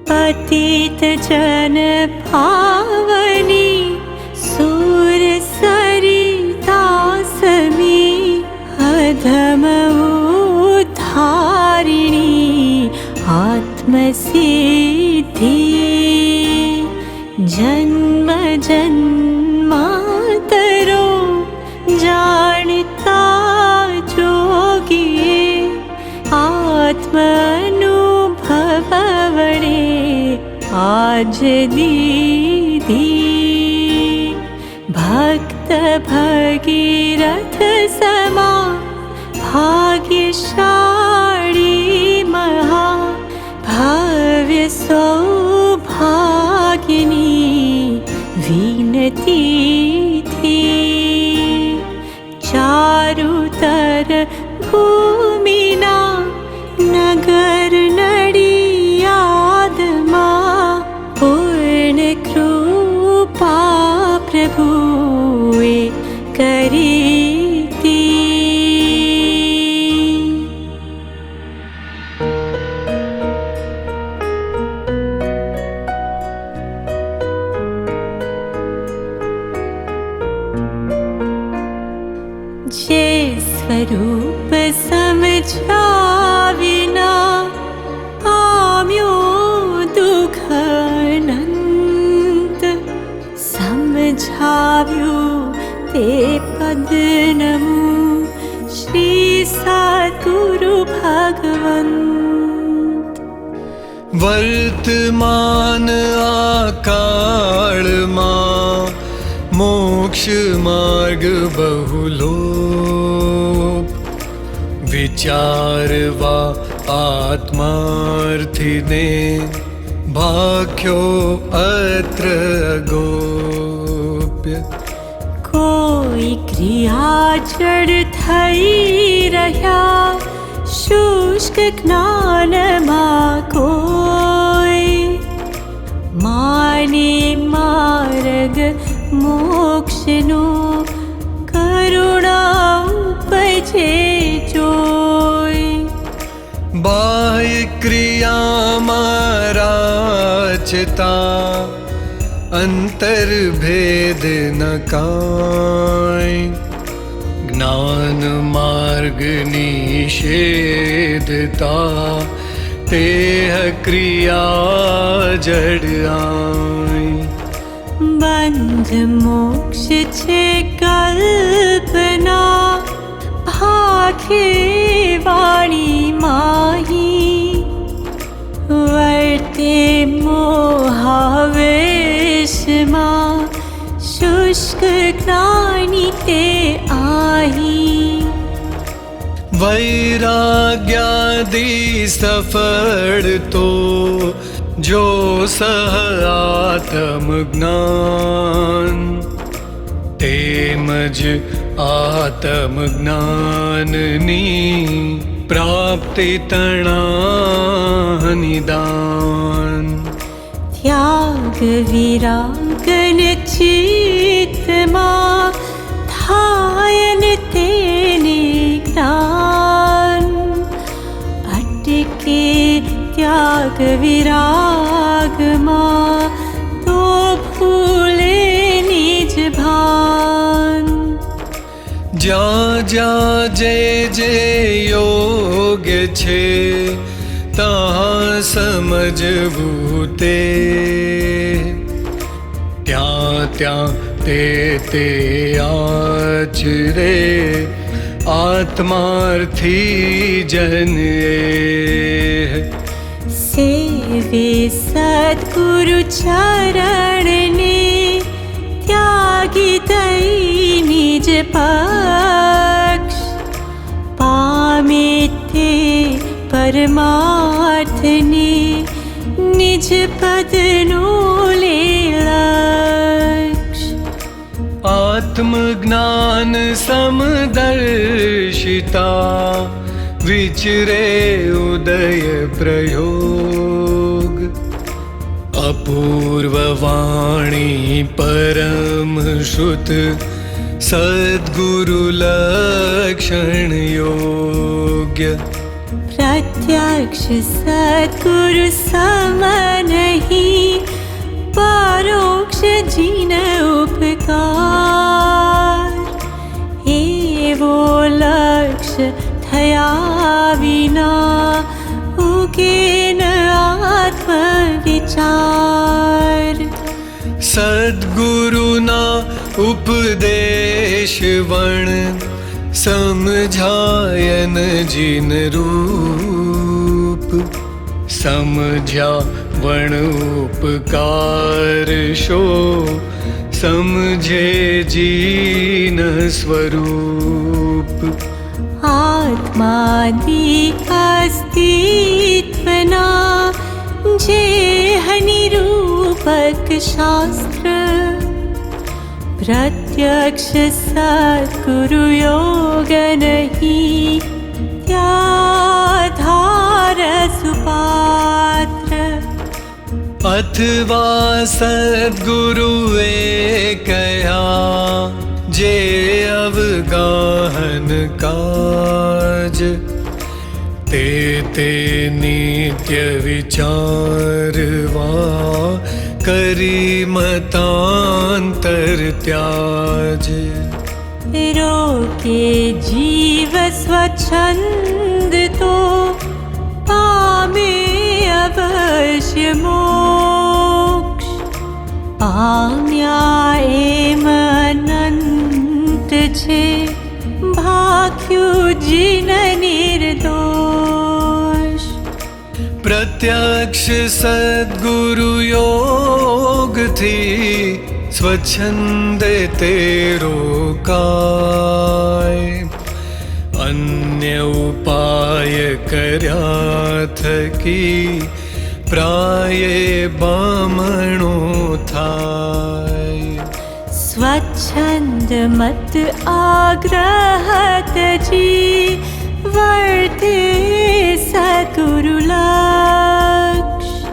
पतित जन पावनी सूर सरिता समी अधम उद्धारिणी आत्मसिद्धि जन्म जन्मांतरो जानता जोगी आत्मानुभव वडे आज दीधी भक्त भगीरथ समा भाग्यशाली महा भव्य सौभागिनी विनती थी चारुतर भूमिना नगर नडियादमा पूर्ण कृपा प्रभुए करी थी। जे स्वरूप समझा विना पाम्यो दुख अनंत समझाव्यो ते पद नमो श्री सद्गुरु भगवंत। वर्तमान आकाल मां मोक्ष मार्ग बहुलोप विचारवा आत्मार्थिने भाख्यो अत्र गोप्य। कोई क्रिया जड़ थई रह्या शुष्क ज्ञान मा कोई माने मार्ग मोक्षनो करुणा उपजे जोय। बाह्य क्रिया माराचता अंतर भेद न काई ज्ञान मार्ग निषेधता तेह क्रिया जड़ आई। बंध मोक्ष छे कल्पना भाखे वाणी माही वर्ते मोहावेश मा शुष्क ज्ञानी ते आही। वैराग्यादि सफल तो जो सह आत्म ज्ञान तेमज आत्म ज्ञाननी प्राप्ति तणा निदान। त्याग विरागन चित्तमा थायन तेने ज्ञान अटके त्याग विराग मां तो भूले निज भान। जा जा जे जे योग्य छे तहाँ समझवू ते त्या त्या ते आचरे आत्मार्थी जन सेवे सद्गुरु चरण ने त्यागी दई निज पक्ष पामे ते परमार्थ ने निज पद नो ले लक्ष्य। आत्मज्ञान समदर्शिता विचरे उदय प्रयोग अपूर्व वाणी परम श्रुत सद्गुरु लक्षण योग्य। प्रत्यक्ष सद्गुरु सम नहीं, परोक्ष जिन उपकार। एवो लक्ष्य थया विना, उगे न आत्मविचार। सद्गुरुना उपदेश वण, समझायन जिन रूप। समझा वण उपकार शो, समझे जीन स्वरूप। आत्मादि अस्तित्वना, जे निरूपक शास्त्र। प्रत्यक्ष सद्गुरु योग नहीं, त्याधार सुपात्र। अथवा सद्गुरु कया, जे अवगाहन काज। ते नित्य विचारवा, करी मतांतर त्याज। रोके जीव स्वच्छंद तो, पामे अवश्य मोक्ष। पाम्या एम अनंत छे, भाग्यु जिन निर्दोष। प्रत्यक्ष सद्गुरु योग थी, स्वच्छंद तेरो काय। अन्य उपाय कर्या थकी, प्राय बामणो थाय। स्वच्छंद मत आग्रहत जी, वर्ते सद्गुरु लक्ष्य।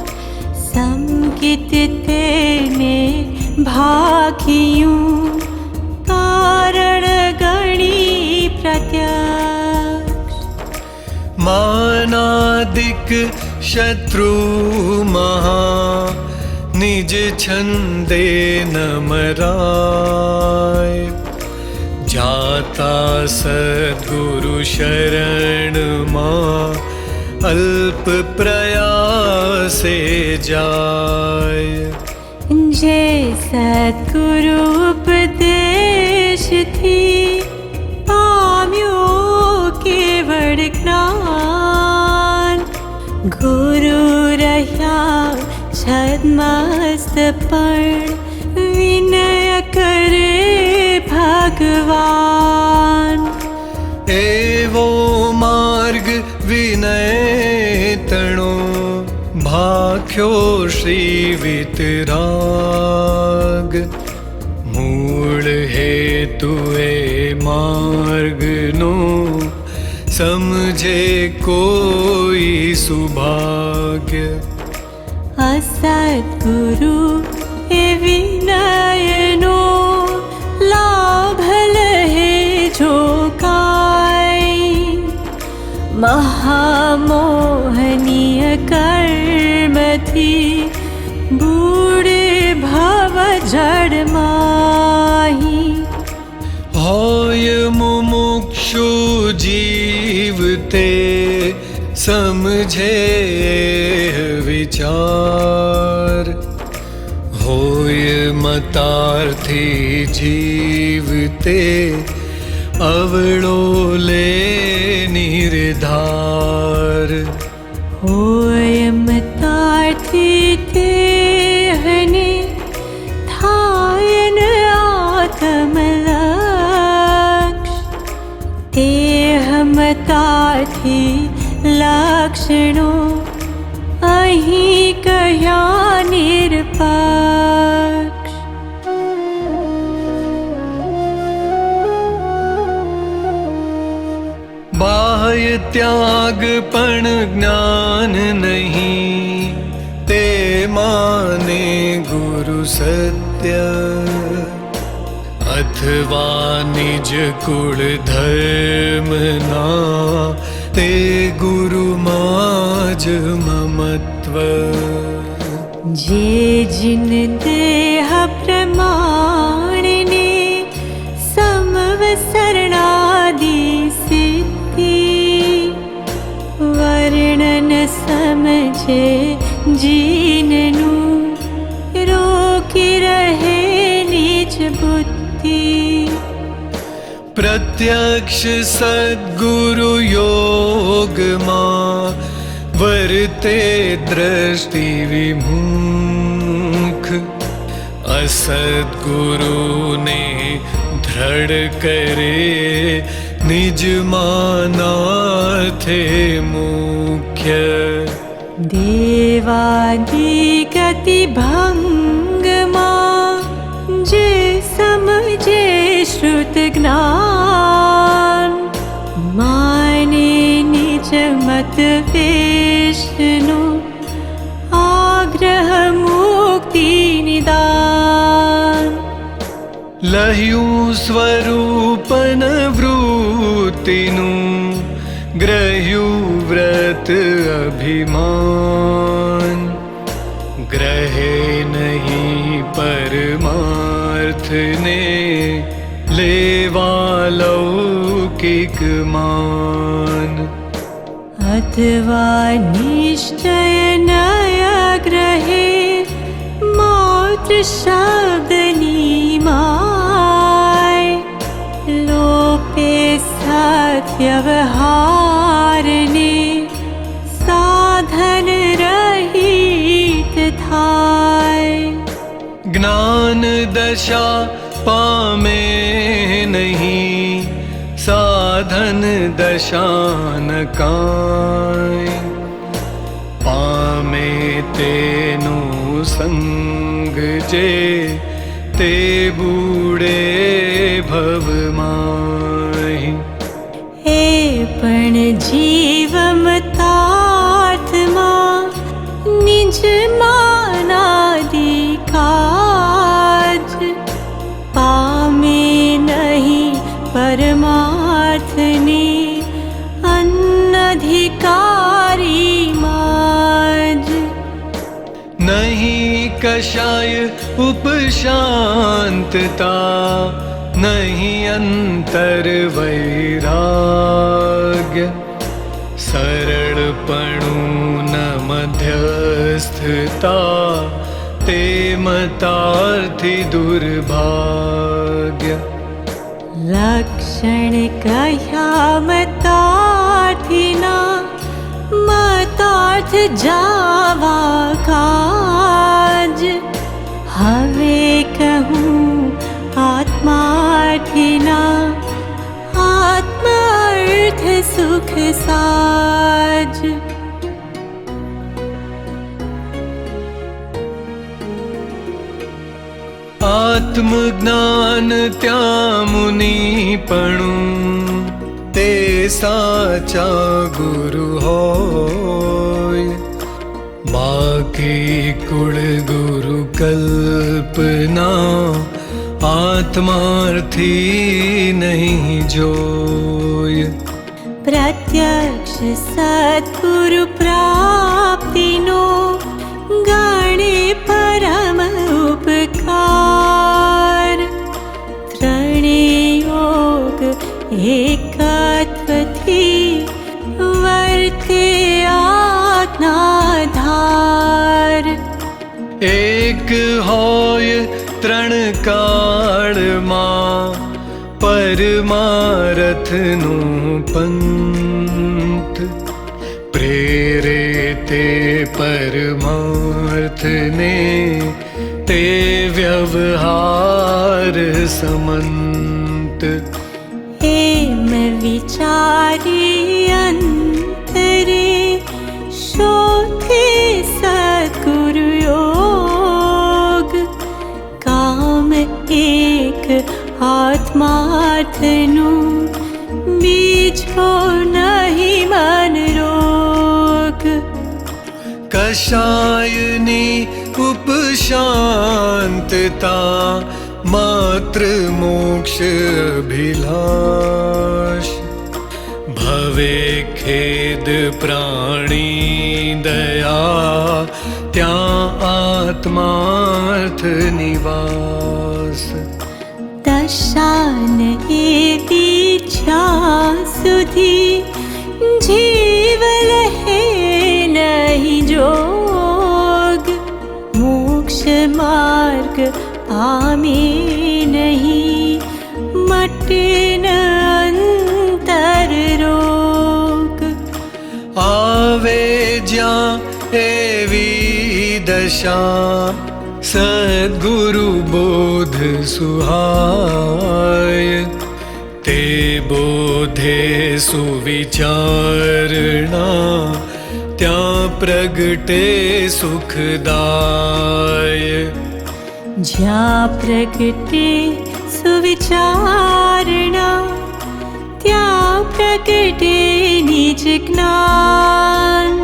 संकित तेने भागियूं, कारण गणी प्रत्यक्ष। मानादिक शत्रु महा, निज छंदे न मराय। जाता सद्गुरु शरण मां, अल्प प्रयासे जाय। जे सद्गुरु उपदेश थी, पाम्यो केवल ज्ञान। गुरु रह्या छद्मस्त पण, विनय करे भगवान। एवो मार्ग विनय तणो, भाख्यो श्री वितराग। मूल हेतु ए मार्ग नो, समझे कोई सुभाग्य। असद्गुरु ए विनयनो, लाभ लहे जो काय। महामोहनीय कर्म थी, बूढ़े भव जड़ माही। होय मुमुक्षु जीवते, समझे विचार। होय मतार्थी जीवते, अवळो ले निर्धार। होय मतार्थी ते हने, थायन आत्मलक्ष्य। ते मतार्थी लक्षणो, अही कह्या निरपक्ष। बाह्य त्याग पण ज्ञान नहीं, ते माने गुरु सत्य। अथवा निज कुल धर्म ना, તે ગુરુમાં જ મમત્વ. જે જિન દેહ પ્રમાણને સમવસરણાદી સિદ્ધિ વર્ણન સમજે જીનનું રોકી રહે નિજ બુદ્ધિ. પ્રત્યક્ષ સદ્ગુરુ યોગમાં વર્તે દ્રષ્ટિ વિમુખ. અસદ્ગુરુને દ્રઢ કરે નિજ માનાર્થે મુખ્ય. દેવાદિગતિ ભંગમાં જે સમજે શ્રુત જ્ઞાન માને નિજ મત વિષ્ણુ આગ્રહ મુક્તિ નિદાન. લહ્યું સ્વરૂપન વૃત્તિનું ગ્રહ્યું વ્રત અભિમાન. ગ્રહે નહીં પરમાર્થને લેવા લૌકિક માન. અથવા નિશ્ચય નય ગ્રહે માત્ર શબ્દની માય. લોપે સત્યવહારને સાધન રહિત થાય. જ્ઞાન દશા પામે નહીં સાધન દશાન કાંઈ. પામે તેનું સંગ જે તે બુડે ભવમાહી. એ પણ જીવમતાર્થમાં નિજ માનાદિકાજ પામે નહીં પરમાર્થની અનધિકારીમાં જ. નહીં કશાય ઉપશાંતતા નહીં અંતર વૈરાગ્ય. સરળપણું ન મધ્યસ્થતા તે મતાર્થી દુર્ભાગ્ય. લક્ષણ કહ્યા મતાર્થીના મતાર્થ જાવા કાજ. હવે કહું આત્માર્થીના આત્માર્થ સુખ સાજ. આત્મજ્ઞાન ત્યાં મુનિપણું તે સાચા ગુરુ હોય. બાકી કુળ ગુરુ કલ્પના આત્માર્થી નહીં જોય. પ્રત્યક્ષ સદ્ગુરુ પ્રાપ્તિનો ગણે પરમ ઉપકાર. ત્રણેય યોગ એકત્વથી વર્તે આજ્ઞાધાર. એક હોય ત્રણ કાળમાં પરમારથનું પંથ. પ્રેરે તે પરમાર્થને તે વ્યવહાર સમંત. એમ વિચારી અંતરે શોધે સદ્ગુરુ યોગ. કામ એક આત્માર્થનું બીજો નહીં મન રોગ. કશાયની ઉપશાંતતા માત્ર મોક્ષ અભિલાષ. ભવે ખેદ પ્રાણી દયા ત્યાં આત્માર્થ નિવાસ દશાન એવી જ્યાં સુધી જીવ રહે નહીં જોગ મોક્ષ માર્ગ પામે નહીં મટે ન અંતર રોગ આવે જ્યાં એવી દશા સદ્ગુરુ બોધ સુહાય તે બોધે સુવિચારણા ત્યાં પ્રગટે સુખદાય જ્યાં પ્રગટે સુવિચારણા ત્યાં પ્રગટે નિજ જ્ઞાન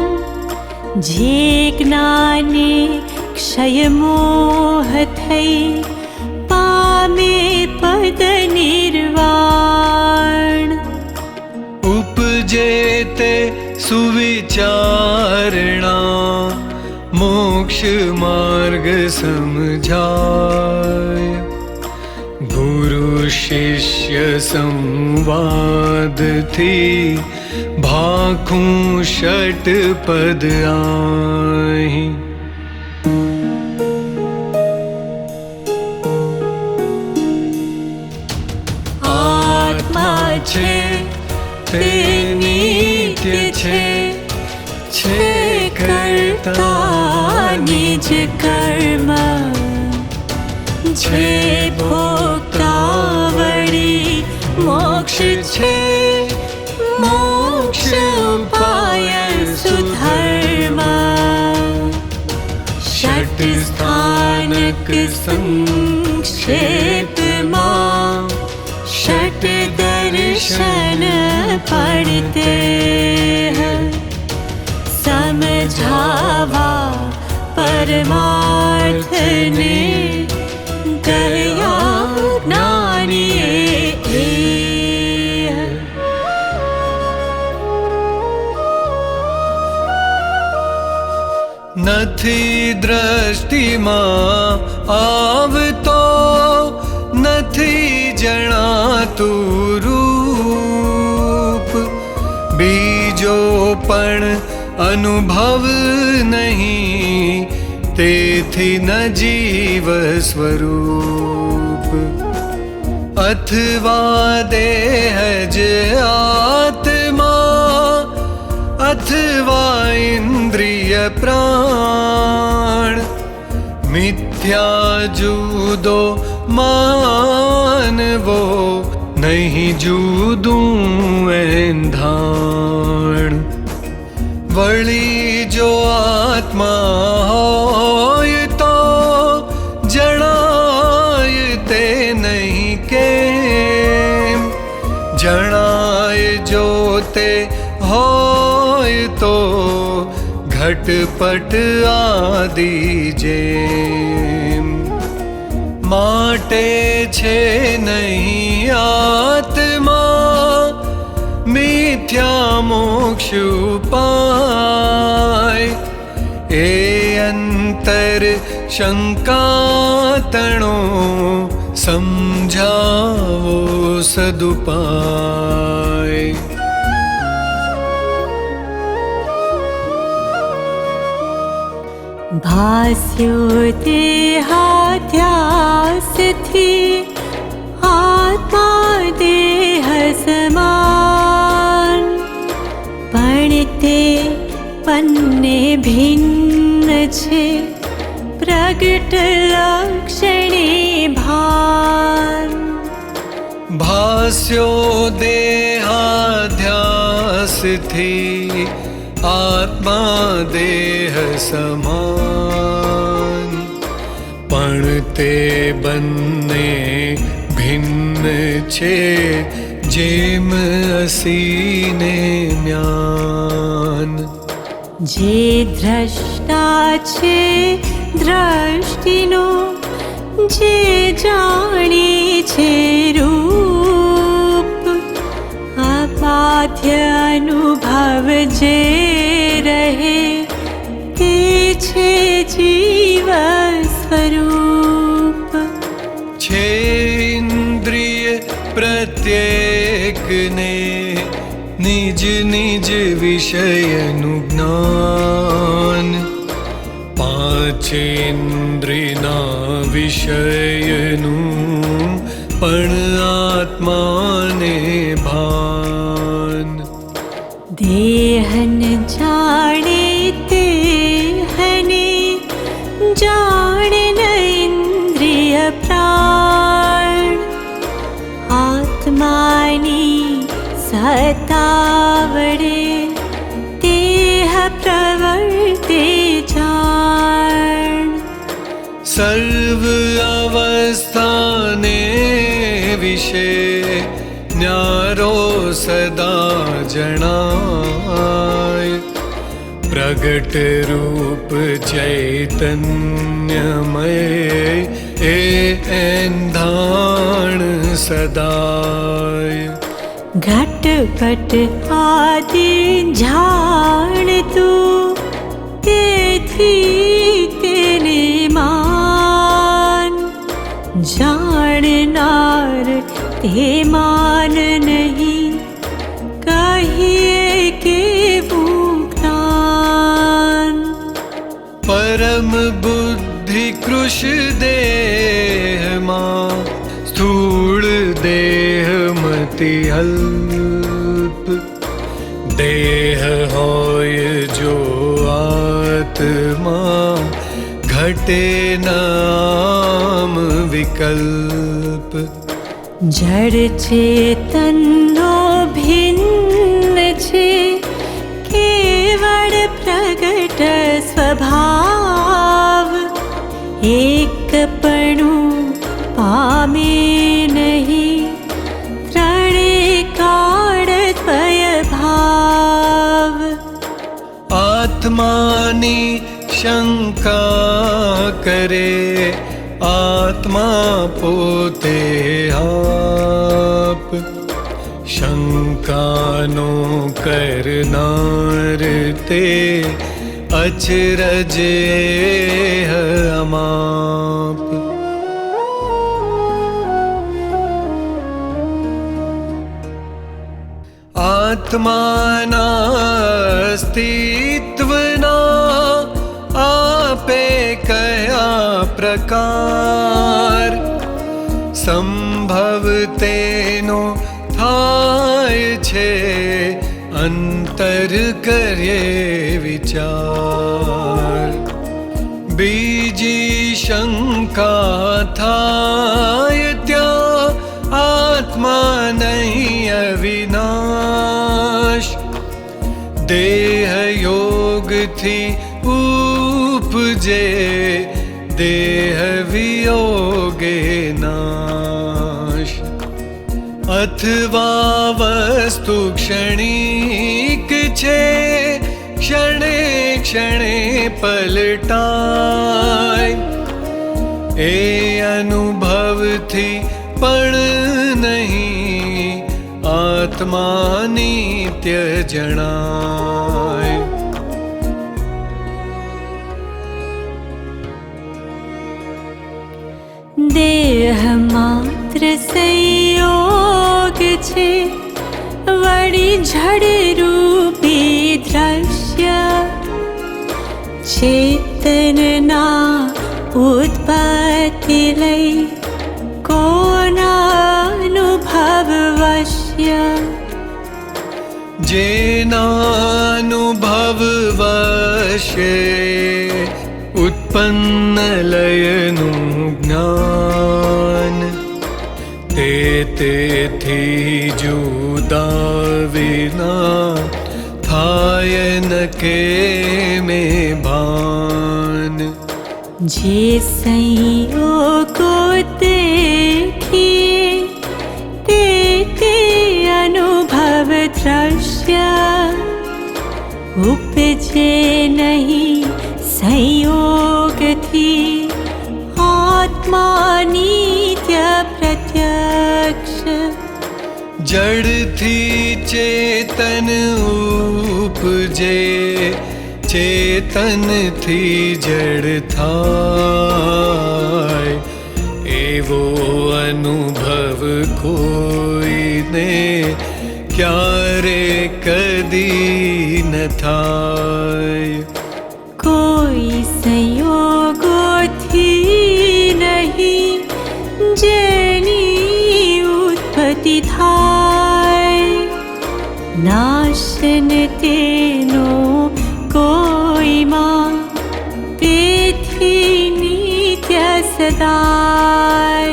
જે જ્ઞાને ક્ષય મોહ થઈ પામે પદ નિર્વાણ ઉપજે તે સુવિચારણા મોક્ષ માર્ગ સમજાય ગુરુ શિષ્ય સંવાદથી ભાખું ષટપદ આહી આત્મા છે તે નિત્ય છે કરતા નિજ કર્મ છે ભોગતા વળી મોક્ષ છે મોક્ષ ઉપાય સુધર્મ ષટ સ્થાનક સંક્ષેપમાં षट दर्शन पढ़ते हैं समझावा परमार्थ ने गया ज्ञानी નથી દ્રષ્ટિમાં આવતો નથી જણાતું રૂપ બીજો પણ અનુભવ નહીં તેથી ન જીવ સ્વરૂપ અથવા દેહ જ આત્મા અથવા ઇન્દ્રિય પ્રાણ મિથ્યા જુદો માનવો નહીં જુદું એંધાણ વળી જો આત્મા હોય તો જણાય તે નહીં કેમ જણાય જો તે હોય તો ઘટપટ આદિ જેમ માટે છે નહીં આત્મા મિથ્યા મોક્ષ ઉપાય એ અંતર શંકાતણો સમજાવો સદુપાય ભાસ્યો દેહાધ્યાસથી આત્મા દેહ સમાન પણ તે બંને ભિન્ન છે પ્રગટ લક્ષણે ભાન ભાસ્યો દેહાધ્યાસથી આત્મા દેહ સમાન પણ તે બંને ભિન્ન છે જેમ અસીને જ્ઞાન જે દ્રષ્ટા છે દ્રષ્ટિનો જે જાણે છે રૂપ અપા साध्य अनुभव जे रहे ते छे जीव स्वरूप। छे इंद्रिय प्रत्येक ने निज निज विषयनु ज्ञान। पांच इंद्रियना विषयनु पण आत्माने भान। देहन जाने तेहने जाने न इंद्रिय प्राण। आत्मानी सतावड़े देह प्रवर्ते जान। सर्व अवस्थाने विषे न्यारो सदा जनाय। प्रगट रूप चैतन्यमय एंधाण सदाय। घटपट आदि जान तू तेथी तेने मान। जाणनार ते मान नहीं कहिए केवूं ज्ञान। परम बुद्धि कृश देह मां स्थूल देह मति अल्प। देह होय जो आत्मा घटे नाम विकल्प। जड़ चेतनो भिन्न छे केवल प्रगट स्वभाव। एकपणु पामे नहीं त्रणे काल त्वय भाव। आत्मानी शंका करे आत्मा पोते आप। शंकानो करनार ते अचरज अमाप। आत्माना अस्तित्वना आपे कया प्रकार। संभव तेनो थाय छे अंतर करे विचार। बीजी शंका थाय त्या आत्मा नहीं अविनाश। देह योग थी उपजे देह वियोगे नाश। अथवा वस्तु क्षणिक छे क्षणे क्षणे पलटाय। ए अनुभव थी पण नहीं आत्मा नित्य जनाय। देह मात्र संयोग छे वड़ी जड़ रूपी दृश्य। चेतनना उत्पत्ति लई कोना अनुभव वश्य। जेनानुभव वशे उत्पन्न लयनु ज्ञान। तेथी जुदा विना थाय न के में भान। जे संयोगो देखिए ते अनुभव दृश्य। उपजे नहीं संयोग थी आत्मा नित्य प्रत्यक्ष। जड़ थी चेतन उपजे चेतन थी जड़ थाय एवो अनुभव कोई ने क्यारे कदी न थाय कोई संयोगो थी नहीं जेनी उत्पत्ति थाय नाशन तेनो कोई मां तेथी नित्य सदाय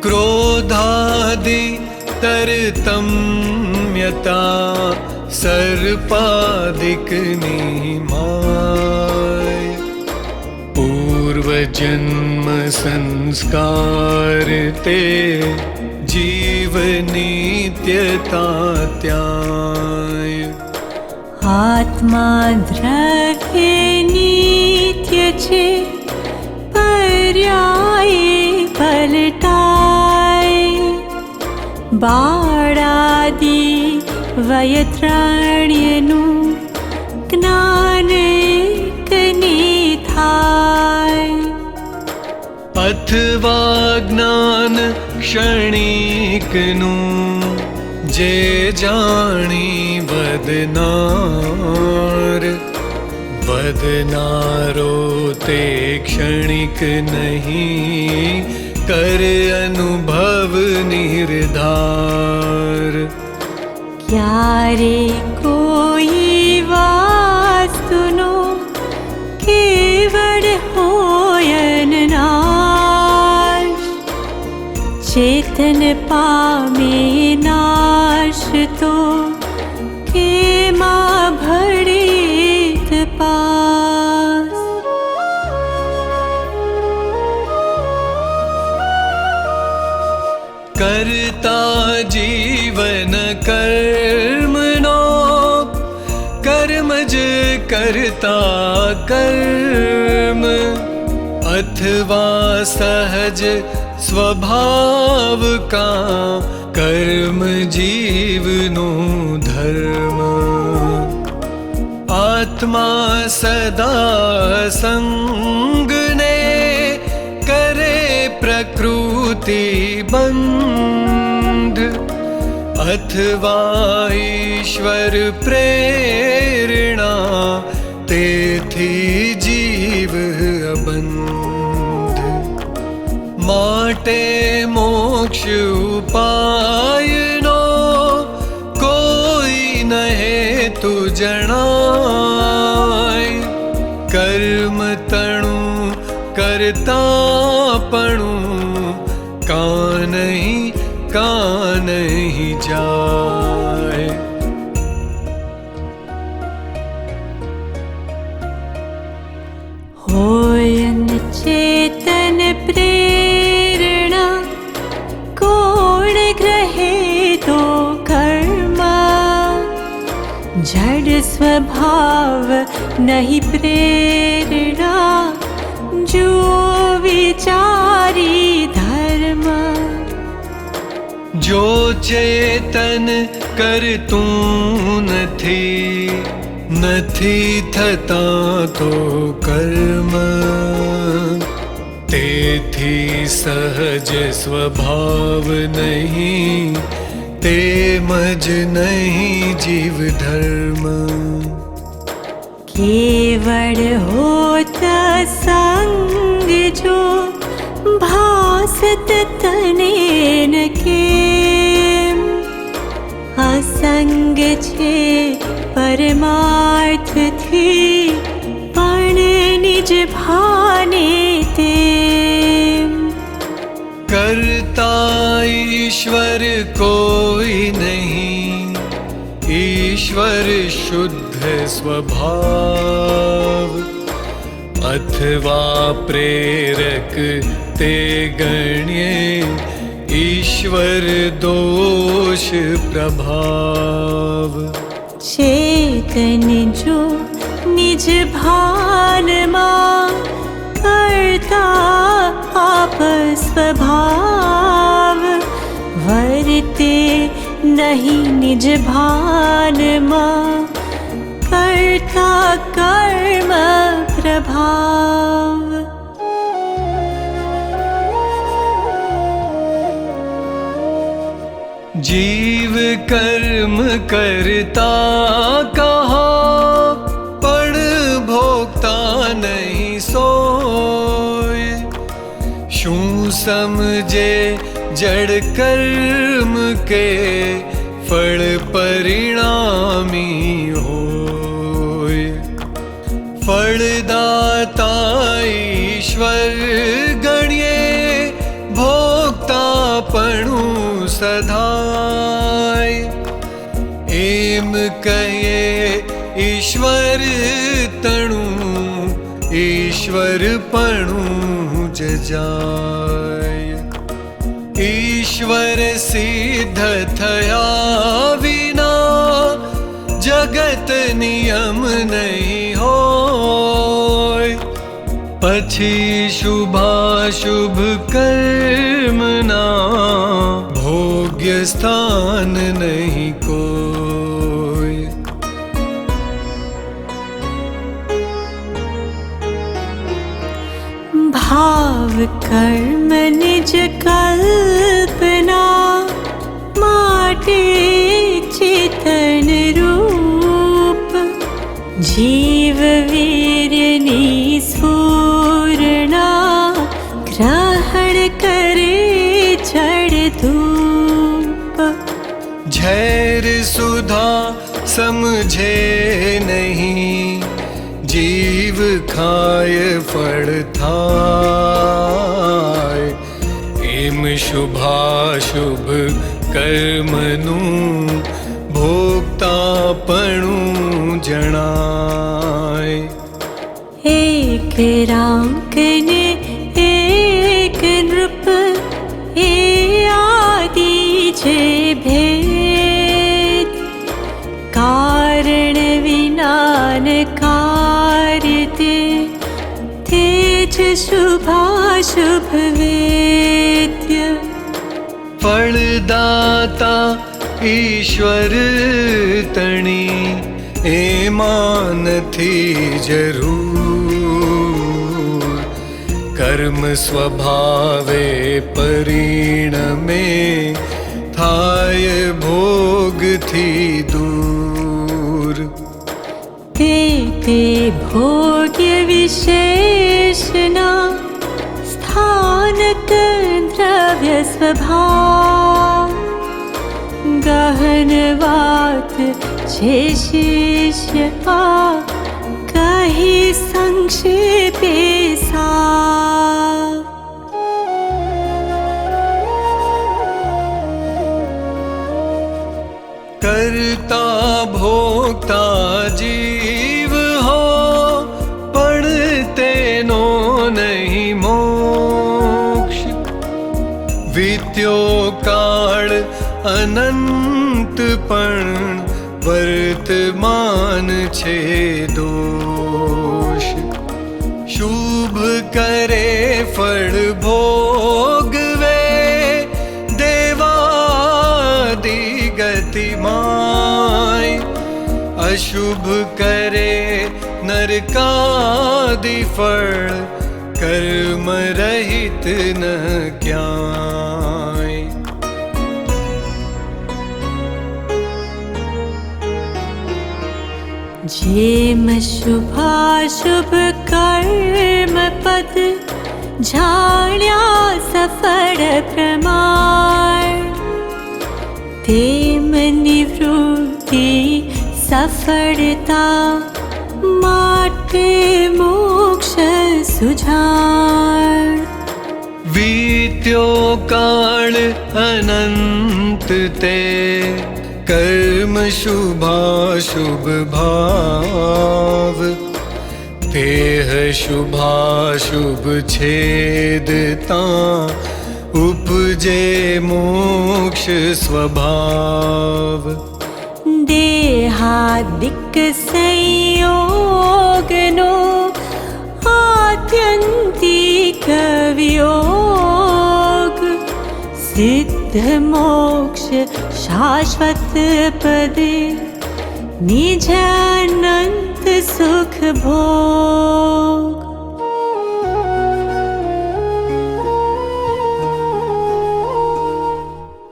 क्रोधादि तरतम्यता सर्पादिक निमाय पूर्व जन्म संस्कार ते जीव नित्यता त्याय आत्मा द्रव्य नित्य छे पर्याये पलटाय बाळादि वयत्राण्यनु ज्ञान एकने थाय अथवा ज्ञान क्षणिकनु जे जाणी वदनार वदनारो ते क्षणिक नहीं कर अनुभव निर्धार क्यारे कोई वास्तुनो केवल होयन नाश चेतन पामे नाश तो केमा भड़ेत पास करता जीवन कर्मनो कर्मज करता कर्म अथवा सहज स्वभाव का कर्म जीवनो धर्म आत्मा सदा संग ने करे प्रकृति बंध अथवा ईश्वर प्रेरणा तेथी जीव अबंध माटे मोक्ष उपायनो कोई नहे तु जणाय कर्म तणु करतापणु का नहीं जाए होयन चेतन प्रेरणा कोण ग्रहे तो कर्म जड़ स्वभाव नहीं प्रेरणा जो विचारी धर्म जो चेतन करतू નથી થતા તો કર્મ તેથી સહજ સ્વભાવ નહીં તેમજ નહીં જીવ ધર્મ केवल होता संग जो भासत तने न केम असंग छे परमार्थ थी पण निज भाने तेम करता ईश्वर कोई नहीं ईश्वर शुद्ध स्वभाव अथवा प्रेरक ते गण्ये ईश्वर दोष प्रभाव चेतन जो निज भान मां करता आप स्वभाव वर्ते नहीं निज भान मां करता कर्म प्रभाव। जीव कर्म करता कहा, पण भोगता नहीं सोय। शू समझे जड़ कर्म के फल परिणामी होय। फलदाता ईश्वर गण्ये, भोक्तापणु सधाय। एम कहे ईश्वर तणु, ईश्वर पणु जजाय। ईश्वर सिद्ध थया विना, जगत नियम नहीं होय। पछी शुभाशुभ कर्म ना, भोग्य स्थान नहीं कोय। भाव कर्म निज कल्पना, माटे चेतन रूप। जीव वीर्य निस्फुरणा, ग्रहण करे जड़ धूप। झैर सुधा समझे नहीं, जीव खाय फल थाय। एम शुभाशुभ कर्मनु, भोक्तापणु जणाय। एक रांक ने एक नृप, ए आदि जे भेद। कारण विनान कार्य ते, तेज शुभाशुभ वेद्य। फलदाता ईश्वर तणी, एमान थी जरूर। कर्म स्वभावे परिणमे, थाय भोग थी दूर। ते भोग्य विशेषना, स्थानक द्रव्य स्वभाव। गहन बात छे शिष्य आ, कही संक्षेपे सार। करता भोक्ता जीव हो, पण तेनो नहीं मोक्ष। वित्यो काल अनंत पण, वर्तमान छे दोष। शुभ करे फल भोगवे, देवादि गतिमाय। अशुभ करे नरकादि फल, कर्म रहित न क्याय। जेम शुभाशुभ कर्म पद, जाण्या सफल प्रमाण। तेम निवृत्ति सफलता, माटे मोक्ष सुजाण। वीत्यो काल अनंत ते, कर्म शुभाशुभ भाव। तेह शुभाशुभ छेदता, उपजे मोक्ष स्वभाव। देहादिक संयोगनो, आत्यंतिक वियोग। सिद्ध मोक्ष शाश्वत पदे निज अनंत सुख भोग।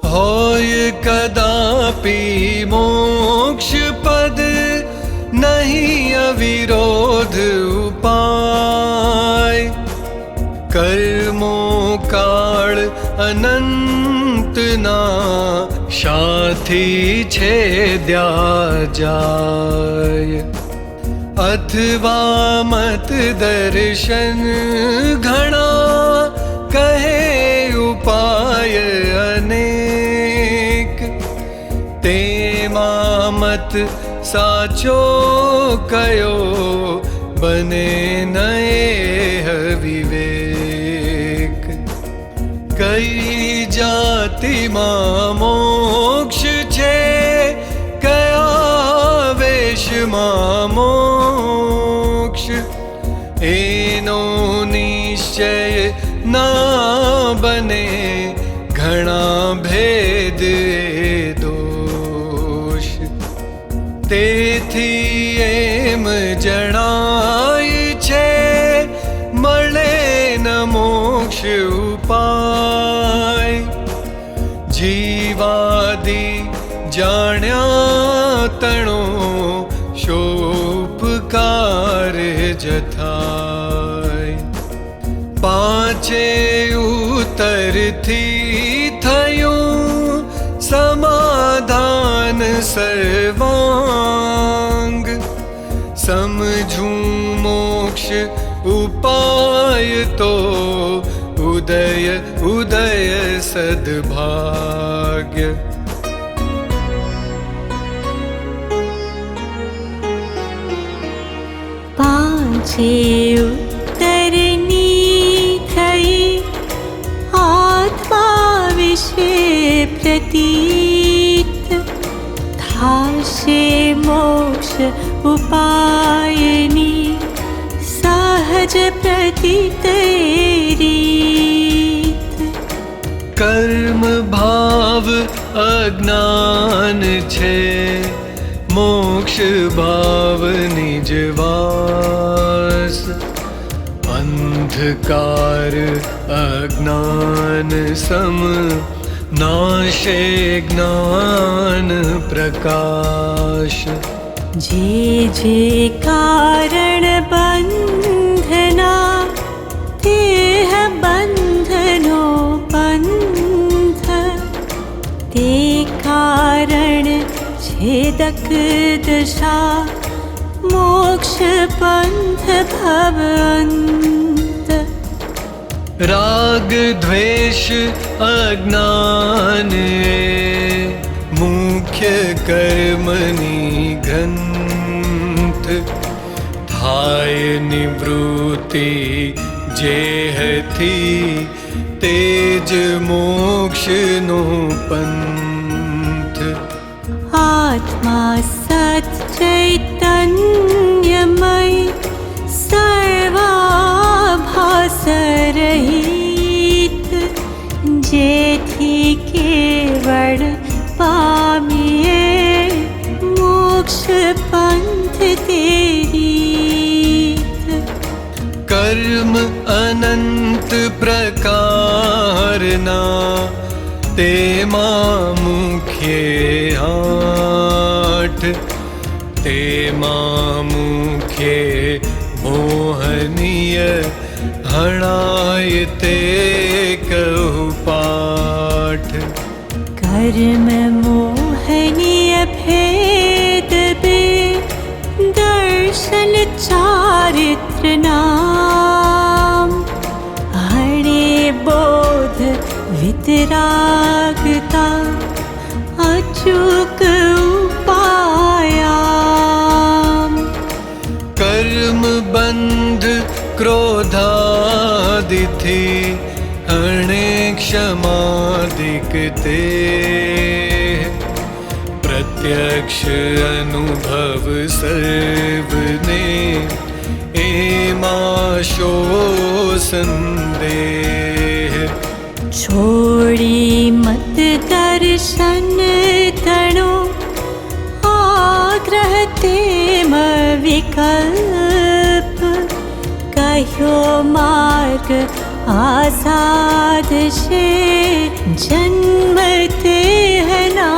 होय कदापि मोक्ष पद नहीं अविरोध उपाय। कर्मो काल अनंत ना शाथी छेद्या जाय। अथवा मत दर्शन घणा कहे उपाय अनेक। तेमा मत साचो कयो बने नए विवेक। कई जाति मां मोक्ष छे कया वेश मां मोक्ष। एनो निश्चय ना बने घणा भेद दोष। तेथी एम जणाय छे मळे न मोक्ष उपाय। जीवादि जाण्या तणो शोपकार जथाय। पांचे उतरथी थयुं समाधान सर्वांग। समझूं मोक्ष उपाय तो उदय उदय सद्भाग्य। पांचे उतरनी थई आत्मा विषे प्रतीत। थाशे मोक्ष उपायनी सहज प्रतीत रीत। कर्म भाव अज्ञान छे मोक्ष भाव निजवास। अंधकार अज्ञान सम नाशे ज्ञान प्रकाश। जे जे कारण बंधना तेह बंधनो पंथ। ते कारण छेदक दशा मोक्ष पंथ भवन्त। राग द्वेष अज्ञान मुख्य कर्मनी ग्रंथ। थाय निवृत्ति जेहथी तेज मोक्ष नो पंथ। आत्मा सत चैतन्यमय सर्वाभास रहित। जेथी केवल पामिए मोक्ष पंथ तेरीत। कर्म अनंत प्रकारना तेमा मुख्य आठ। तेमा मुख्य मोहनीय हणाय ते कहु पाठ। कर्म मोहनीय भेद बे दर्शन चारित्र नाम। हरे बोध वितरागता अचूक उपायाम। कर्म बंध क्रोधादिथि हणे क्षमादिकते। प्रत्यक्ष अनुभव सर्वने एमा शो संदेह। छोड़ी मत दर्शन विकल्प कह्यो मार्ग आसाद छे जन्मते है ना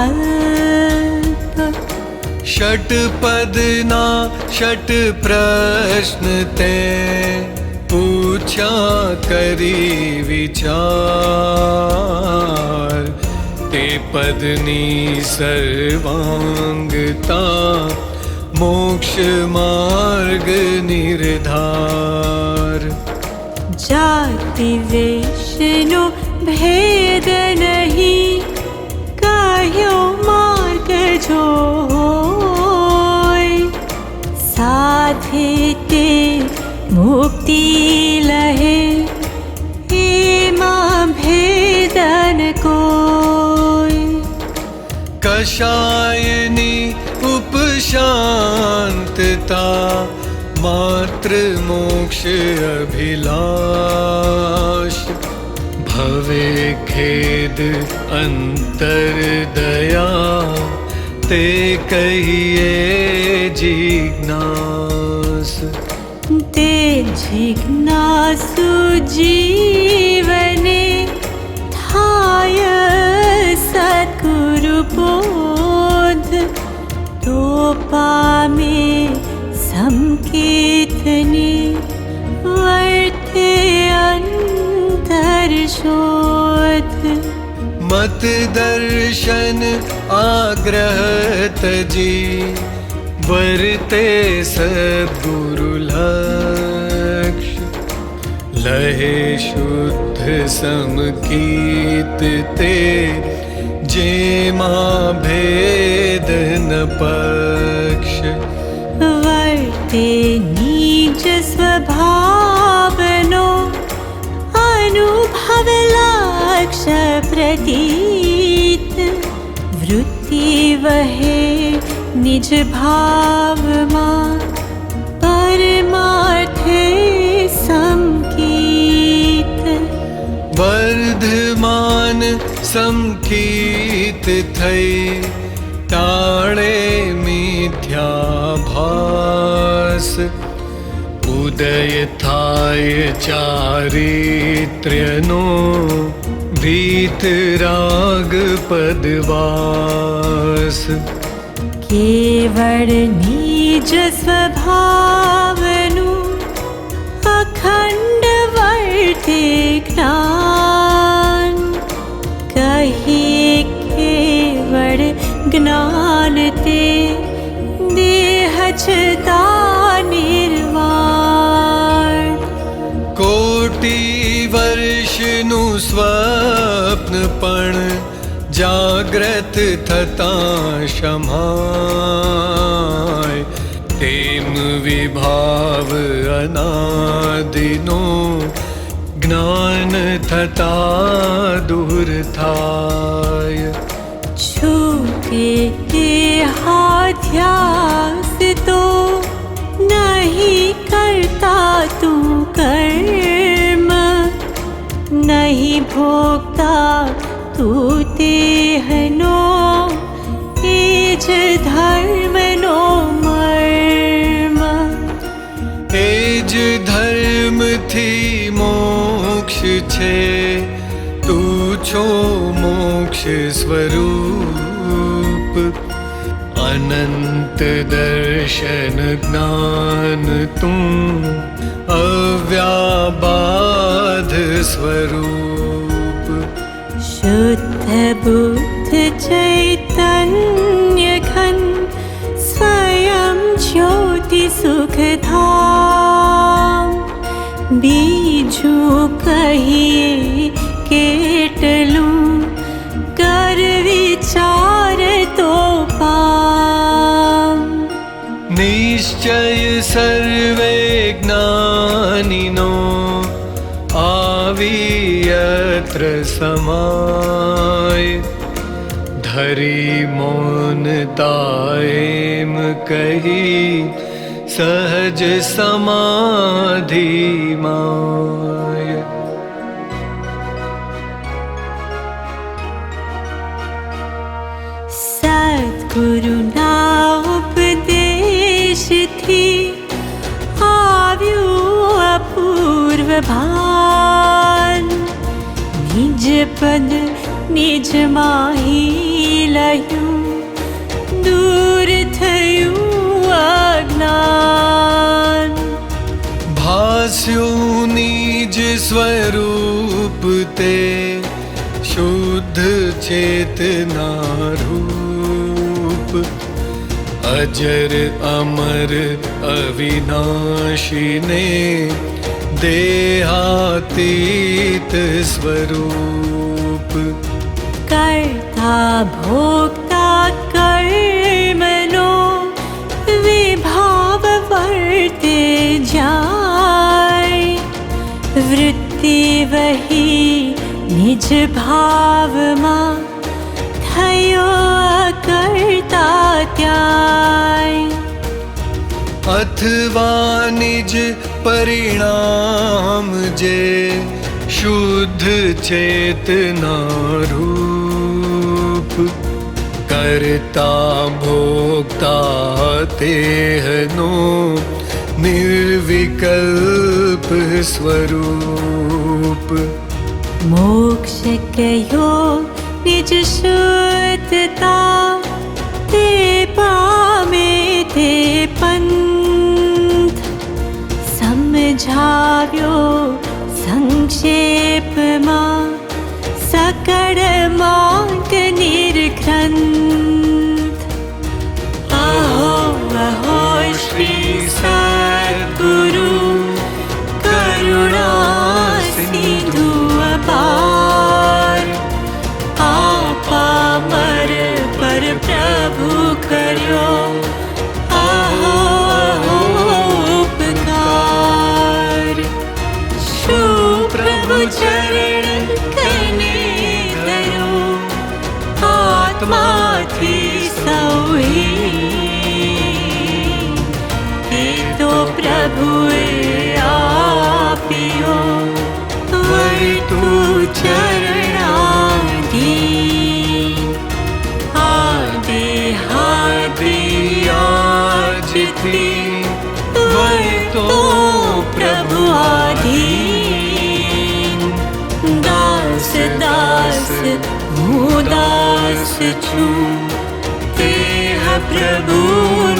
अल्प। षटपदना षट प्रश्न ते पूछा करी विचार ते पदनी सर्वांगता मोक्ष मार्ग निर्धार। जाति वेशनो भेद नहीं कह्यो मार्ग जो होय साधे ते मुक्ति लहे एमा भेदन कोय। कषायनी उपशांतता मात्र मोक्ष अभिलाष भवे खेद अंतर दया ते कहिए जिज्ञास। ते जिज्ञासु जीवने थाय सद्गुरु बोध तो पामे संकेतने वर्ते अंतर शोध। मत दर्शन आग्रह तजी वर्ते सद्गुरु लक्ष्य लहे शुद्ध समकीत ते जेमा भेद न पक्ष। वर्ते नीच स्वभावनो अनुभव लक्ष्य प्रतीत वृत्ति वहे निज भाव मां परमार्थे समकीत। वर्धमान समकीत थई टाळे मिथ्याभास उदय थाय चारित्र्यनो वीतराग पदवास। केवल निज स्वभावनु अखंड वर्ते ज्ञान कहिए केवल ज्ञान ते देह छता निर्वाण। कोटि वर्षनु स्वप्न पण जाग्रत थता शमाय तेम विभाव अनादिनो ज्ञान थता दूर थाय। छूटे देहाध्यास तो नहीं करता तू कर्म नहीं भोगता तू देहनो एज धर्म नो मर्म। एज धर्म थी मोक्ष छे तू छो मोक्ष स्वरूप। अनंत दर्शन ज्ञान तू अव्याबाध स्वरूप। शुद्ध बुद्ध चैतन्य घन स्वयं ज्योति सुख धाम। बीजू कहिए केटलूं कर विचार तो पाम। निश्चय सर्वे ज्ञानिनो आवी यत्र समाय धरी मौनताएम कही सहज समाधि माय। सद्गुरु ना उपदेश थी આવ્યું અપૂર્વ ભાન નિજ પદ નિજ માહી લયું दूर थયું अज्ञान भास्यो निज स्वरूप ते शुद्ध चेतना रूप अजर अमर अविनाशी ने देहातीत स्वरूप कर्ता भोक्ता कर्मनो विभाव वर्ते जाय वृत्ति वही निज भाव मां थयो अकर्ता त्याय अथवा निज परिणाम जे शुद्ध चेतना रूप करता भोक्ता तेहनो निर्विकल्प स्वरूप मोक्ष कयो निज शुद्धता ते पामे ते पंथ समझाव्यो संक्षेप मां सकळ मार्ग निर्ग्रंथ अहो अहो श्री सद्गुरु करुणा सिंधु अपार आपा मर पर प्रभु कर्यो अहो अहो उपकार शु प्रभु चरण कने धरो आत्मा थी सौही ए तो प्रभुए आपियो वर्तु चरणाधीन आदि हादि आज थी वर्तो प्रभु आधीन दास दास हूँ दास छूं तेह प्रभु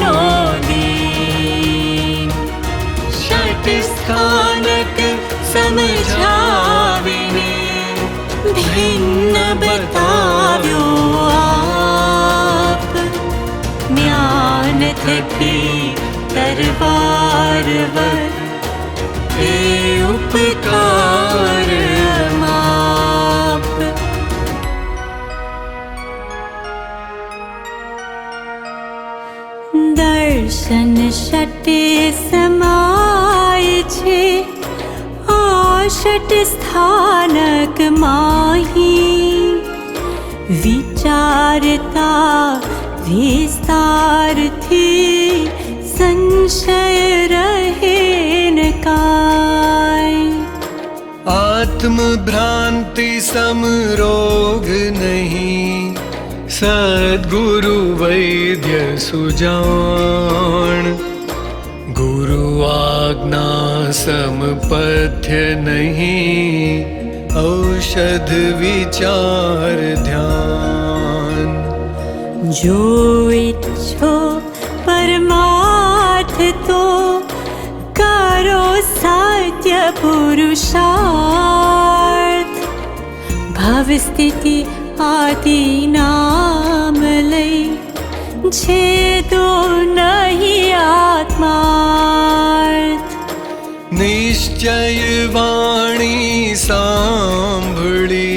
नो दीन षट स्थानक समझाविने भिन्न बताव्यो आप ज्ञान थकी दरबार वर हे उपकार माप दर्शन षटे समाय छे आ षट स्थानक माही विचारता विस्तार थी संशय रहे न काय आत्म भ्रांति समरोग नहीं सद्गुरु वैद्य सुजान गुरु आज्ञा समपथ्य नहीं औषध विचार ध्यान जो इच्छो परमार्थ तो करो सत्य पुरुषार्थ भव स्थिति आदि नाम लई छेदो नहीं आत्मार्थ निश्चय वाणी सांभળી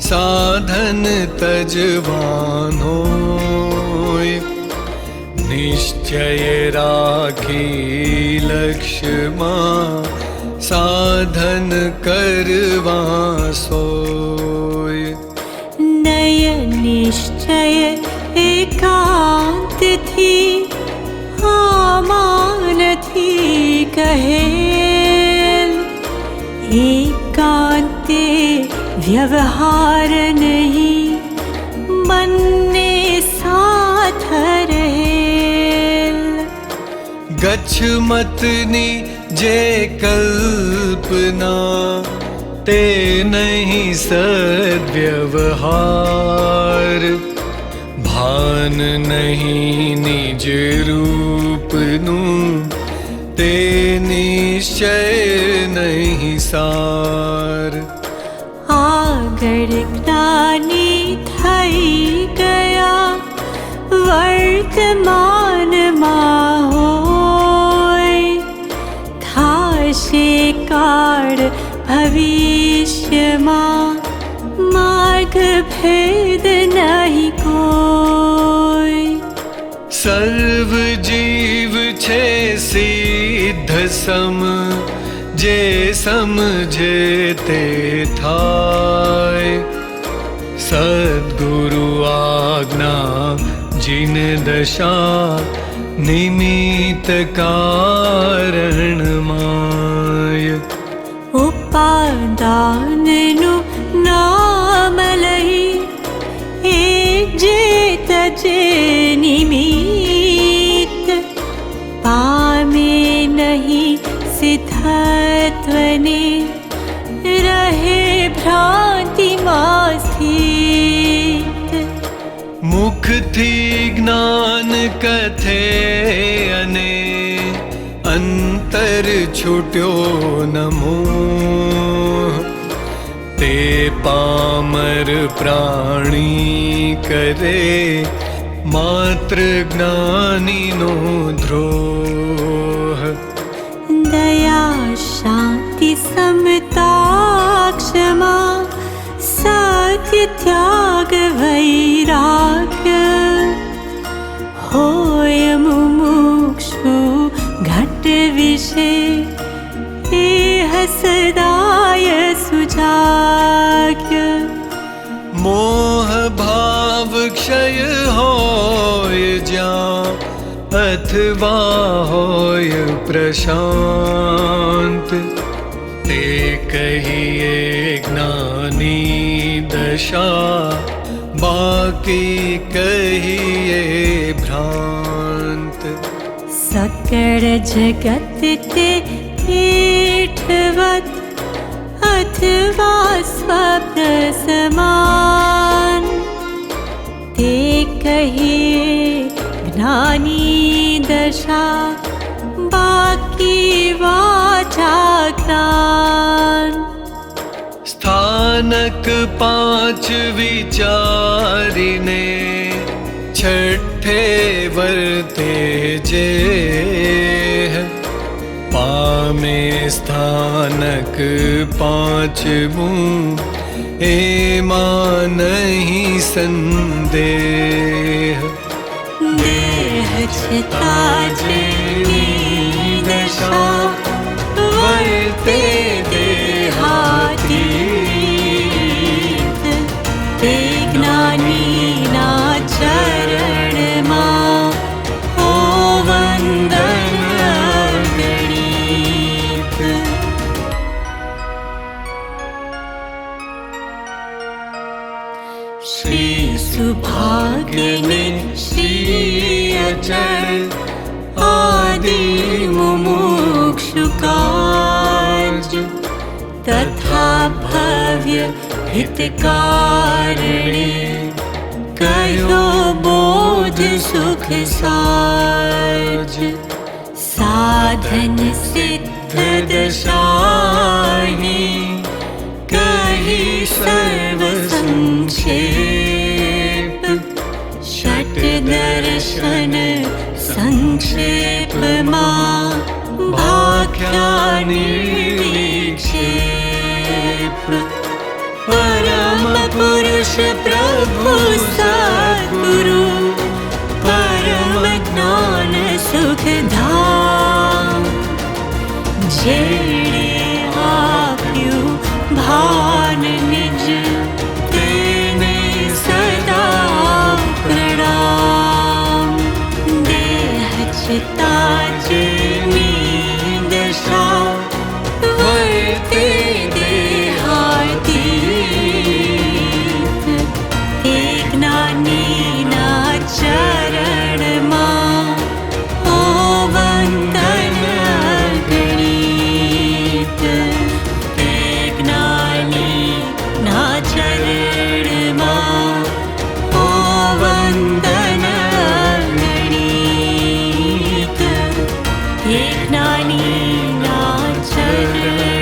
साधन तजवानोय निश्चय राखी लक्ष्य मां साधन करवा सोय नय निश्चय एकांत थी आमान थी कहेल एकांते व्यवहार नहीं बनने साथ रहेल गच्छ मतनी जे कल्पना, ते नहीं सद्व्यवहार। भान नहीं निज रूपनु, ते निश्चय नहीं सार। आगड़ ज्ञानी थई गया, वर्तमान होय। थाशे काळ भविष्य मार्ग भेद नहीं कोय। सर्व जीव छे सिद्ध सम, जे समझे ते थाय। सद्गुरु आज्ञा जिन दशा, निमित्त कारण माय। उपादान नु नाम लई, एक जे तजे निमित्त। पामे नहीं सिद्धत्वने, रहे भ्रांति मां स्थित। मुख थी ज्ञान कथे अने, अंतर छूट्यो न मोह। ते पामर प्राणी करे, मात्र ज्ञानी नो द्रोह। दया शांति समता क्षमा, सत्य त्याग वैराग्य। होय मुमुक्षु घट विषय, एह सदाय सुजाग्य। मोह भाव क्षय होय ज्यां, अथवा होय प्रशांत। ते कहिए ज्ञानी दशा, बाकी कहिए भ्रांत। सकल जगत ते पीठवत, अथवा स्वप्न समान। ते कहिए ज्ञानी दशा, बाकी वाचा ज्ञान। स्थानक पांच विचारिने, छठे वर्ते जे। पामे स्थानक पांचवूं, एमा नहीं संदेह। देह चिता जेनी दशा, वर्ते देहातीत। ते ज्ञानी ना चरण मां, हो वंदन गणित। श्री सुभाग्य ने श्री अचर, आदि मुमुक्षु काज। तथा भव्य हितकारणे, कहो बोध सुख साज। साधन सिद्ध दशाहि, कही सर्व संक्षेप। षट दर्शन संक्षेप मां, भाख्यानि विक्षेप। परम पुरुष प्रभु सद्गुरु, परम ज्ञान सुख धाम। जेणे आप्यु भान निज, तेने सदा प्रणाम। देह चिता जेनी दशा, वर्ते देहातीत। ते ज्ञानी ना चरण मां, हो वंदन ज्ञानी नाचर